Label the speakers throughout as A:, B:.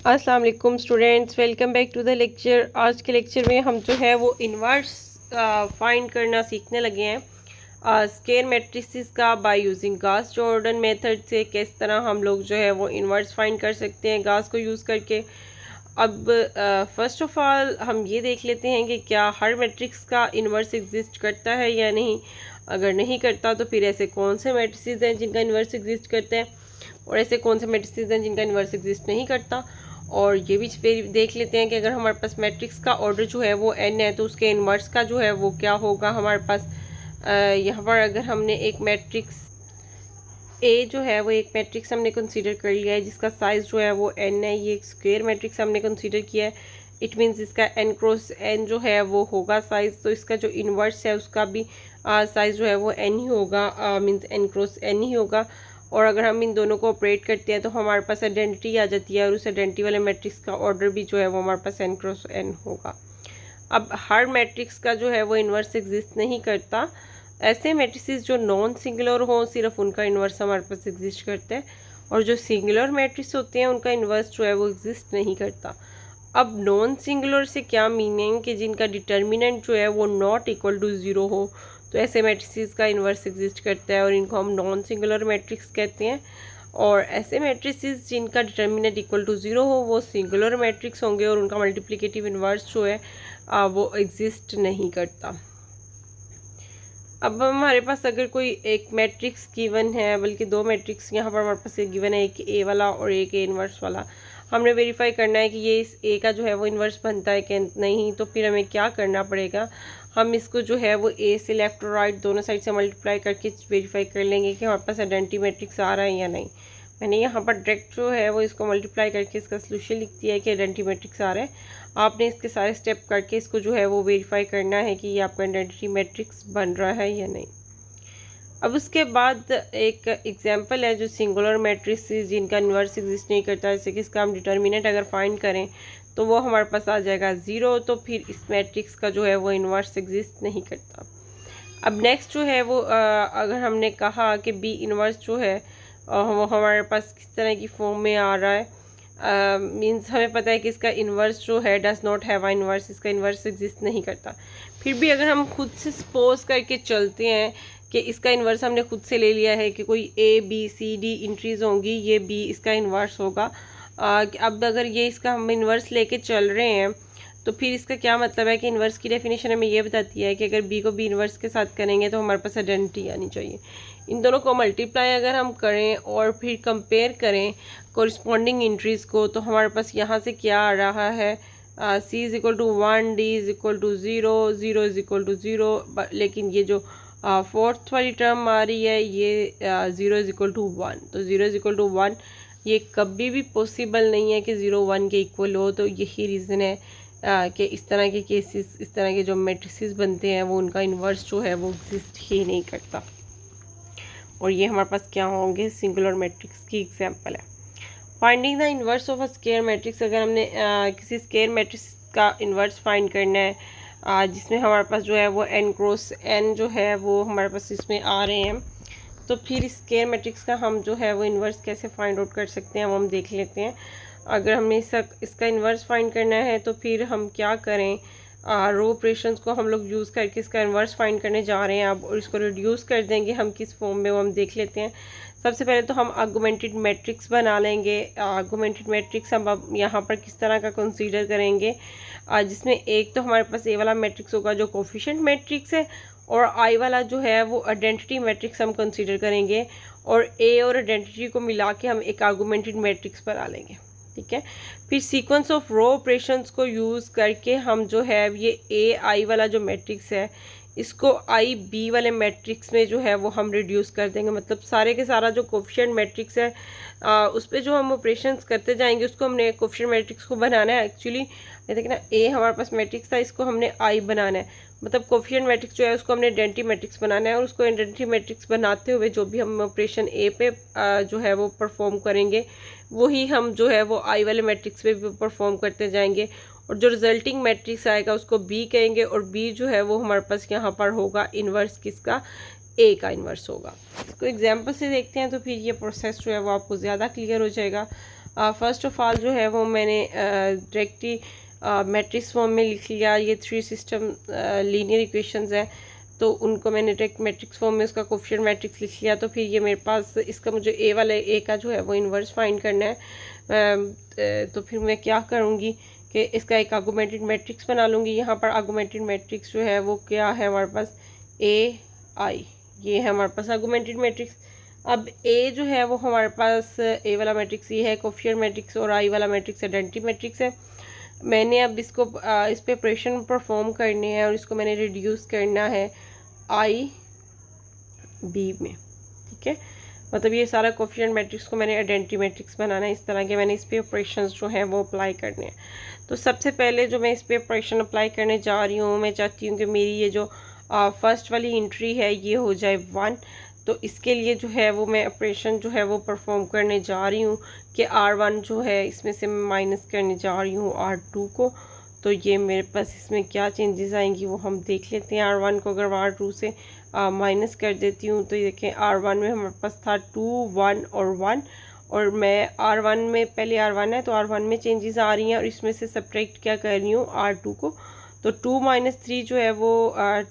A: अस्सलाम वालेकुम students, welcome back to the lecture. आज के लेक्चर में हम जो है वो इन्वर्स फाइंड करना सीखने लगे हैं। स्केयर मैट्रिसेस का by using Gauss Jordan method से किस तरह हम लोग जो है वो इन्वर्स फाइंड कर सकते हैं गॉस को यूज़ करके। अब फर्स्ट ऑफ ऑल हम ये देख लेते हैं कि क्या हर मैट्रिक्स का इन्वर्स एग्जिस्ट करता है या नहीं। अगर नहीं करता तो फिर ऐसे कौन से मैट्रिसेस हैं जिनका इन्वर्स एग्जिस्ट करता है और ऐसे कौन से मैट्रिसेस हैं जिनका इन्वर्स एग्जिस्ट नहीं करता। और ये भी फिर देख लेते हैं कि अगर हमारे पास मैट्रिक्स का ऑर्डर जो है वो n है तो उसके इन्वर्स का जो है वो क्या होगा हमारे पास। यहाँ पर अगर हमने एक मैट्रिक्स ए जो है वो एक मैट्रिक्स हमने कंसीडर कर लिया है जिसका साइज़ जो है वो n है। ये एक स्क्वायर मैट्रिक्स हमने कंसीडर किया है। इट मीन्स इसका n क्रॉस n जो है वो होगा साइज़, तो इसका जो इन्वर्स है उसका भी साइज़ जो है वो n ही होगा, मीन्स n क्रॉस n ही होगा। और अगर हम इन दोनों को ऑपरेट करते हैं तो हमारे पास आइडेंटिटी आ जाती है और उस आइडेंटिटी वाले मैट्रिक्स का ऑर्डर भी जो है वो हमारे पास n क्रॉस n होगा। अब हर मैट्रिक्स का जो है वो इन्वर्स एग्जिस्ट नहीं करता। ऐसे मैट्रिसेस जो नॉन सिंगुलर हों सिर्फ उनका इन्वर्स हमारे पास एग्जिस्ट करता है, और जो सिंगुलर मैट्रिक्स होते हैं उनका इन्वर्स जो है वो एग्जिस्ट नहीं करता। अब नॉन सिंगुलर से क्या मीनिंग कि जिनका डिटर्मिनेंट जो है वो नॉट इक्वल टू ज़ीरो हो, तो ऐसे मैट्रिसेस का इन्वर्स एग्जिस्ट करता है और इनको हम नॉन सिंगुलर मैट्रिक्स कहते हैं। और ऐसे मैट्रिसेस जिनका डिटर्मिनेंट इक्वल टू ज़ीरो हो वो सिंगुलर मैट्रिक्स होंगे और उनका मल्टीप्लिकेटिव इन्वर्स जो है वो एग्जिस्ट नहीं करता। अब हमारे पास अगर कोई एक मैट्रिक्स गिवन है, बल्कि दो मैट्रिक्स यहाँ पर हमारे पास एक गिवन है, एक ए वाला और एक ए इन्वर्स वाला, हमने वेरीफाई करना है कि ये इस ए का जो है वो इन्वर्स बनता है कि नहीं। तो फिर हमें क्या करना पड़ेगा, हम इसको जो है वो ए से लेफ़्ट और राइट दोनों साइड से मल्टीप्लाई करके वेरीफाई कर लेंगे कि हमारे पास आइडेंटिटी मैट्रिक्स आ रहा है या नहीं। मैंने यहाँ पर डायरेक्ट जो है वो इसको मल्टीप्लाई करके इसका सोल्यूशन लिख दिया है कि आइडेंटिटी मैट्रिक्स आ रहा है। आपने इसके सारे स्टेप करके इसको जो है वो वेरीफाई करना है कि ये आपका आइडेंटिटी मैट्रिक्स बन रहा है या नहीं। अब उसके बाद एक एग्जांपल है जो सिंगुलर मैट्रिसेस जिनका इन्वर्स एग्जिस्ट नहीं करता, जैसे कि इसका हम डिटर्मिनेंट अगर फाइंड करें तो वो हमारे पास आ जाएगा ज़ीरो, तो फिर इस मैट्रिक्स का जो है वो इन्वर्स एग्जिस्ट नहीं करता। अब नेक्स्ट जो है वो अगर हमने कहा कि बी इन्वर्स जो है वो हमारे पास किस तरह की फॉर्म में आ रहा है, मींस हमें पता है कि इसका इन्वर्स जो है does not have a inverse, इसका इन्वर्स एग्जिस्ट नहीं करता। फिर भी अगर हम खुद से सपोज करके चलते हैं कि इसका इन्वर्स हमने खुद से ले लिया है कि कोई A B C D entries होंगी, ये बी इसका इन्वर्स होगा। अब अगर ये इसका हम इन्वर्स लेके चल रहे हैं तो फिर इसका क्या मतलब है कि इन्वर्स की डेफिनेशन हमें ये बताती है कि अगर बी को बी इन्वर्स के साथ करेंगे तो हमारे पास आइडेंटिटी आनी चाहिए। इन दोनों को मल्टीप्लाई अगर हम करें और फिर कंपेयर करें कोरिस्पॉन्डिंग इंट्रीज़ को, तो हमारे पास यहाँ से क्या आ रहा है, C is equal to 1, D is equal to 0, 0 is equal to 0। लेकिन ये जो फोर्थ वाली टर्म आ रही है ये 0 इज़ इक्वल टू 1, तो 0 इज़ इक्वल टू 1 ये कभी भी पॉसिबल नहीं है कि 0 1 के इक्वल हो। तो यही रीज़न है कि इस तरह के केसेस, इस तरह के जो मैट्रिसेस बनते हैं वो उनका इन्वर्स जो है वो एग्जिस्ट ही नहीं करता। और ये हमारे पास क्या होंगे, सिंगुलर मैट्रिक्स की एग्जांपल है। Finding the inverse of a square matrix, अगर हमने किसी स्केयर मैट्रिक्स का इन्वर्स फाइंड करना है जिसमें हमारे पास जो है वो n क्रॉस n जो है वो हमारे पास इसमें आ रहे हैं, तो फिर इस स्केयर मैट्रिक्स का हम जो है वो इन्वर्स कैसे फाइंड आउट कर सकते हैं वो हम देख लेते हैं। अगर हमें इसका इन्वर्स फाइंड करना है तो फिर हम क्या करें, रो ऑपरेशंस को हम लोग यूज़ करके इसका इन्वर्स फाइंड करने जा रहे हैं अब, और इसको रिड्यूस कर देंगे हम किस फॉर्म में वो हम देख लेते हैं। सबसे पहले तो हम आर्गुमेंटेड मैट्रिक्स बना लेंगे। आर्गुमेंटेड मैट्रिक्स हम अब यहाँ पर किस तरह का कंसीडर करेंगे, जिसमें एक तो हमारे पास ए वाला मैट्रिक्स होगा जो कोफिशिएंट मैट्रिक्स है, और आई वाला जो है वो आइडेंटिटी मैट्रिक्स हम कंसीडर करेंगे, और ए और आइडेंटिटी को मिला के हम एक आर्गुमेंटेड मैट्रिक्स बना लेंगे। ठीक है, फिर सीक्वेंस ऑफ रो ऑपरेशंस को यूज़ करके हम जो है ये ए आई वाला जो मैट्रिक्स है इसको आई बी वाले मैट्रिक्स में जो है वो हम रिड्यूस कर देंगे। मतलब सारे के सारा जो कोफिशिएंट मैट्रिक्स है उस पर जो हम ऑपरेशंस करते जाएंगे उसको हमने कोफिशिएंट मैट्रिक्स को बनाना है। एक्चुअली देखिए ना, ए हमारे पास मैट्रिक्स था, इसको हमने आई बनाना है, मतलब कोफिशिएंट मैट्रिक्स जो है उसको हमने आइडेंटिटी मैट्रिक्स बनाना है, और उसको आइडेंटिटी मैट्रिक्स बनाते हुए जो भी हम ऑपरेशन ए पे जो है वो परफॉर्म करेंगे वही हम जो है वो आई वाले मैट्रिक्स पे भी परफॉर्म करते जाएंगे, और जो रिजल्टिंग मैट्रिक्स आएगा उसको बी कहेंगे, और बी जो है वो हमारे पास यहाँ पर होगा इन्वर्स किसका, ए का इन्वर्स होगा। इसको एग्जांपल से देखते हैं तो फिर ये प्रोसेस जो है वो आपको ज़्यादा क्लियर हो जाएगा। फ़र्स्ट ऑफ़ ऑल जो है वो मैंने डायरेक्टली मैट्रिक्स फॉर्म में लिख लिया। ये 3 सिस्टम लीनियर इक्वेशंस है, तो उनको मैंने डायरेक्ट मैट्रिक्स फॉर्म में उसका कोफिशिएंट मैट्रिक्स लिख लिया। तो फिर ये मेरे पास इसका मुझे ए का जो है वो इन्वर्स फाइंड करना है। तो फिर मैं क्या करूँगी कि इसका एक आर्गुमेंटेड मैट्रिक्स बना लूँगी। यहाँ पर आर्गुमेंटेड मैट्रिक्स जो है वो क्या है हमारे पास, ए आई, ये है हमारे पास आर्गुमेंटेड मैट्रिक्स। अब ए जो है वो हमारे पास ए वाला मैट्रिक्स ये है कोफिशिएंट मैट्रिक्स, और आई वाला मैट्रिक्स आइडेंटिटी मैट्रिक्स है। मैंने अब इसको इस पे ऑपरेशन परफॉर्म करने हैं और इसको मैंने रिड्यूस करना है आई बी में, ठीक है। मतलब ये सारा कोफिशिएंट मैट्रिक्स को मैंने आइडेंटिटी मैट्रिक्स बनाना है। इस तरह के मैंने इस पे ऑपरेशंस जो हैं वो अप्लाई करने हैं। तो सबसे पहले जो मैं इस पे ऑपरेशन अप्लाई करने जा रही हूँ, मैं चाहती हूँ कि मेरी ये जो फर्स्ट वाली एंट्री है ये हो जाए 1। तो इसके लिए जो है वो मैं ऑपरेशन जो है वो परफॉर्म करने जा रही हूँ कि R1 जो है इसमें से मैं माइनस करने जा रही हूँ R2 को। तो ये मेरे पास इसमें क्या चेंजेस आएंगी वो हम देख लेते हैं। R1 को अगर R2 से माइनस कर देती हूँ तो देखें R1 में हमारे पास था 2 1 और 1, और मैं R1 में पहले R1 है तो R1 में चेंजेस आ रही हैं, और इसमें से सब्ट्रैक्ट क्या कर रही हूँ R2 को। तो 2 - 3 जो है वो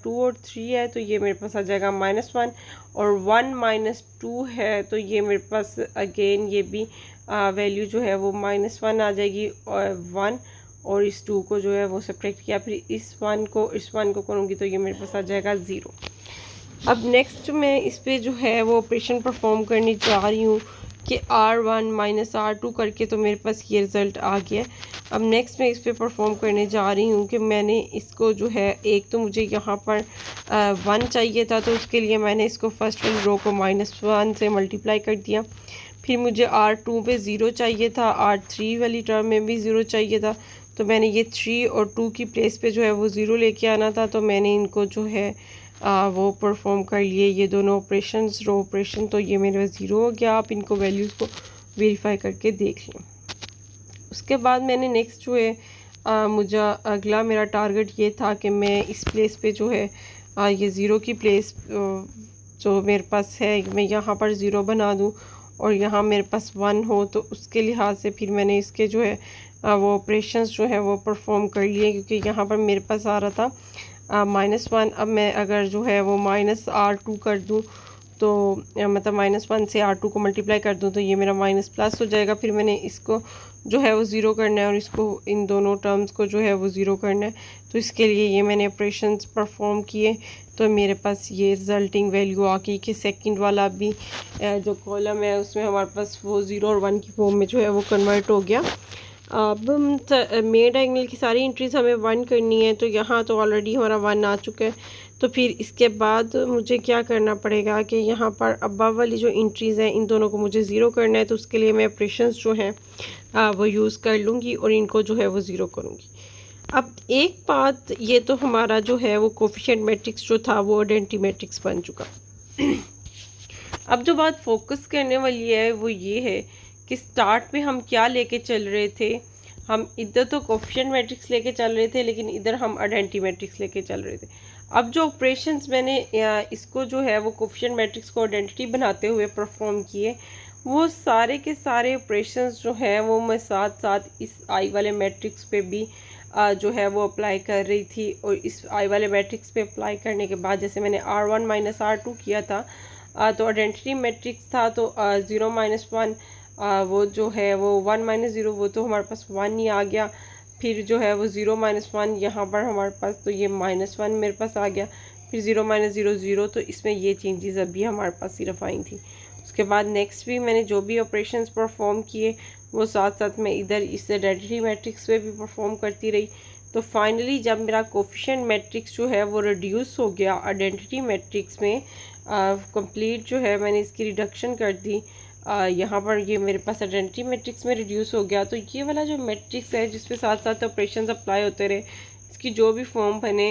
A: 2 और 3 है, तो ये मेरे पास आ जाएगा -1, और 1 - 2 है तो ये मेरे पास अगेन ये भी वैल्यू जो है वो -1 आ जाएगी, और 1 और इस 2 को जो है वो सब्ट्रैक्ट किया, फिर इस 1 को करूँगी तो ये मेरे पास आ जाएगा 0। अब नेक्स्ट मैं इस पे जो है वो ऑपरेशन परफॉर्म करने जा रही हूँ कि R1 - R2 करके, तो मेरे पास ये रिज़ल्ट आ गया। अब नेक्स्ट मैं इस पे परफॉर्म करने जा रही हूँ कि मैंने इसको जो है एक तो मुझे यहाँ पर 1 चाहिए था, तो उसके लिए मैंने इसको फर्स्ट वाली रो को -1 से मल्टीप्लाई कर दिया। फिर मुझे R2 पे 0 चाहिए था, R3 वाली टर्म में भी 0 चाहिए था, तो मैंने ये 3 और 2 की प्लेस पे जो है वो 0 लेके आना था। तो मैंने इनको जो है वो परफॉर्म कर लिए, ये दोनों ऑपरेशंस, रो ऑपरेशन। तो ये मेरे पास 0 हो गया। आप इनको वैल्यूज़ को वेरीफाई करके देख लें। उसके बाद मैंने नेक्स्ट जो है मुझे अगला मेरा टारगेट ये था कि मैं इस प्लेस पे जो है ये 0 की प्लेस जो मेरे पास है मैं यहाँ पर 0 बना दूँ और यहाँ मेरे पास 1 हो। तो उसके लिहाज से फिर मैंने इसके जो है वो ऑपरेशंस जो है वो परफॉर्म कर लिए, क्योंकि यहाँ पर मेरे पास आ रहा था -1। अब मैं अगर जो है वो -R2 कर दूँ तो मतलब -1 से R2 को मल्टीप्लाई कर दूँ तो ये मेरा माइनस+ हो जाएगा। फिर मैंने इसको जो है वो 0 करना है और इसको इन दोनों टर्म्स को जो है वो 0 करना है। तो इसके लिए ये मैंने ऑपरेशंस परफॉर्म किए, तो मेरे पास ये रिजल्टिंग वैल्यू आ गई कि सेकंड वाला भी जो कॉलम है उसमें हमारे पास वो 0 और 1 की फॉर्म में जो है वो कन्वर्ट हो गया। अब मेन डायगोनल की सारी एंट्रीज़ हमें 1 करनी है, तो यहाँ तो ऑलरेडी हमारा 1 आ चुका है। तो फिर इसके बाद मुझे क्या करना पड़ेगा कि यहाँ पर अबव वाली जो एंट्रीज़ हैं इन दोनों को मुझे 0 करना है। तो उसके लिए मैं ऑपरेशंस जो हैं वो यूज़ कर लूँगी और इनको जो है वो 0 करूँगी। अब एक बात, ये तो हमारा जो है वो कोफिशिएंट मैट्रिक्स जो था वो आइडेंटिटी मैट्रिक्स बन चुका। अब जो बात फोकस करने वाली है वो ये है कि स्टार्ट में हम क्या लेके चल रहे थे। हम इधर तो कोफिशिएंट मैट्रिक्स लेके चल रहे थे, लेकिन इधर हम आइडेंटिटी मैट्रिक्स लेके चल रहे थे। अब जो ऑपरेशंस मैंने इसको जो है वो कोफिशिएंट मैट्रिक्स को आइडेंटिटी बनाते हुए परफॉर्म किए, वो सारे के सारे ऑपरेशंस जो हैं वो मैं साथ साथ इस आई वाले मैट्रिक्स पे भी जो है वो अप्लाई कर रही थी। और इस आई वाले मैट्रिक्स पे अप्लाई करने के बाद जैसे मैंने R1 - R2 किया था तो आइडेंटिटी मैट्रिक्स था, तो 0 - 1 वो जो है वो 1 - 0 वो तो हमारे पास 1 ही आ गया। फिर जो है वो 0 - 1 यहाँ पर हमारे पास तो ये -1 मेरे पास आ गया। फिर 0 - 0 0, तो इसमें ये चेंजेस अभी हमारे पास सिर्फ आई थी। उसके बाद नेक्स्ट भी मैंने जो भी ऑपरेशंस परफॉर्म किए वो साथ साथ मैं इधर इस आइडेंटिटी मैट्रिक्स पे भी परफॉर्म करती रही। तो फाइनली जब मेरा कोफिशिएंट मैट्रिक्स जो है वो रिड्यूस हो गया आइडेंटिटी मैट्रिक्स में, कंप्लीट जो है मैंने इसकी रिडक्शन कर दी। यहाँ पर ये मेरे पास आइडेंटिटी मैट्रिक्स में रिड्यूस हो गया। तो ये वाला जो मैट्रिक्स है जिस पे साथ साथ ऑपरेशंस अप्लाई होते रहे, इसकी जो भी फॉर्म बने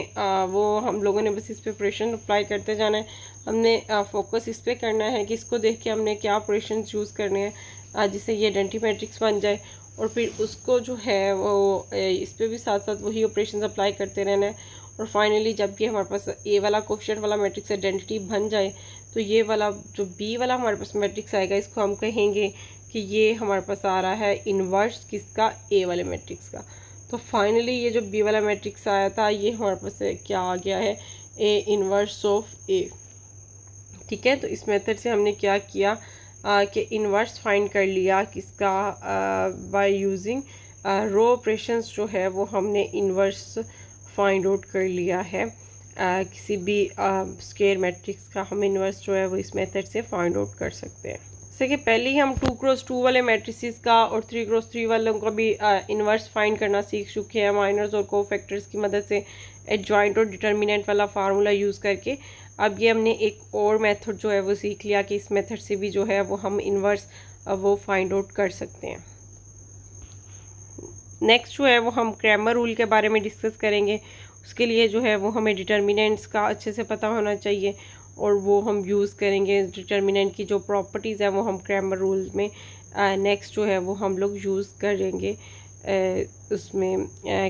A: वो हम लोगों ने बस इस पे ऑपरेशन अप्लाई करते जाना है। हमने फोकस इस पे करना है कि इसको देख के हमने क्या ऑपरेशन यूज़ करने हैं जिससे ये आइडेंटिटी मैट्रिक्स बन जाए, और फिर उसको जो है वो इस पे भी साथ साथ वही ऑपरेशन अप्लाई करते रहना है। और फाइनली जब भी हमारे पास ए वाला कोफिशिएंट वाला मैट्रिक्स आइडेंटिटी बन जाए, तो ये वाला जो बी वाला हमारे पास मैट्रिक्स आएगा इसको हम कहेंगे कि ये हमारे पास आ रहा है इन्वर्स किसका, ए वाले मैट्रिक्स का। तो फाइनली ये जो बी वाला मैट्रिक्स आया था ये हमारे पास क्या आ गया है, ए इन्वर्स ऑफ ए। ठीक है, तो इस मेथड से हमने क्या किया कि इन्वर्स फाइंड कर लिया किसका, बाय यूजिंग रो ऑपरेशंस जो है वो हमने इन्वर्स फाइंड आउट कर लिया है। किसी भी स्क्वायर मैट्रिक्स का हम इन्वर्स जो है वो इस मेथड से फाइंड आउट कर सकते हैं। जैसे कि पहले ही हम 2x2 वाले मैट्रिसेस का और 3x3 वालों का भी इन्वर्स फाइंड करना सीख चुके हैं माइनर्स और कोफैक्टर्स की मदद से, एडजॉइंट और डिटर्मिनेंट वाला फार्मूला यूज़ करके। अब ये हमने एक और मेथड जो है वो सीख लिया कि इस मेथड से भी जो है वो हम इन्वर्स वो फाइंड आउट कर सकते हैं। नेक्स्ट जो है वो हम क्रैमर रूल के बारे में डिस्कस करेंगे। उसके लिए जो है वो हमें डिटर्मिनेंट्स का अच्छे से पता होना चाहिए और वो हम यूज़ करेंगे। डिटर्मिनेंट की जो प्रॉपर्टीज़ है वो हम क्रैमर रूल में नेक्स्ट जो है वो हम लोग यूज़ करेंगे। उसमें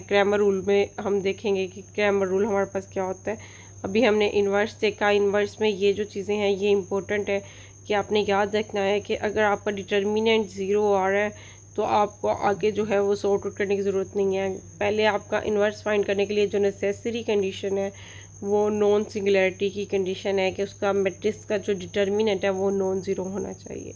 A: क्रैमर रूल में हम देखेंगे कि क्रैमर रूल हमारे पास क्या होता है। अभी हमने इन्वर्स देखा, इन्वर्स में ये जो चीज़ें हैं ये इम्पोर्टेंट है कि आपने याद रखना है कि अगर आपका डिटर्मिनेंट ज़ीरो आ रहा है तो आपको आगे जो है वो सॉर्ट आउट करने की ज़रूरत नहीं है। पहले आपका इन्वर्स फाइंड करने के लिए जो नेसेसरी कंडीशन है वो नॉन सिंगुलैरिटी की कंडीशन है कि उसका मैट्रिक्स का जो डिटर्मिनेंट है वो नॉन ज़ीरो होना चाहिए।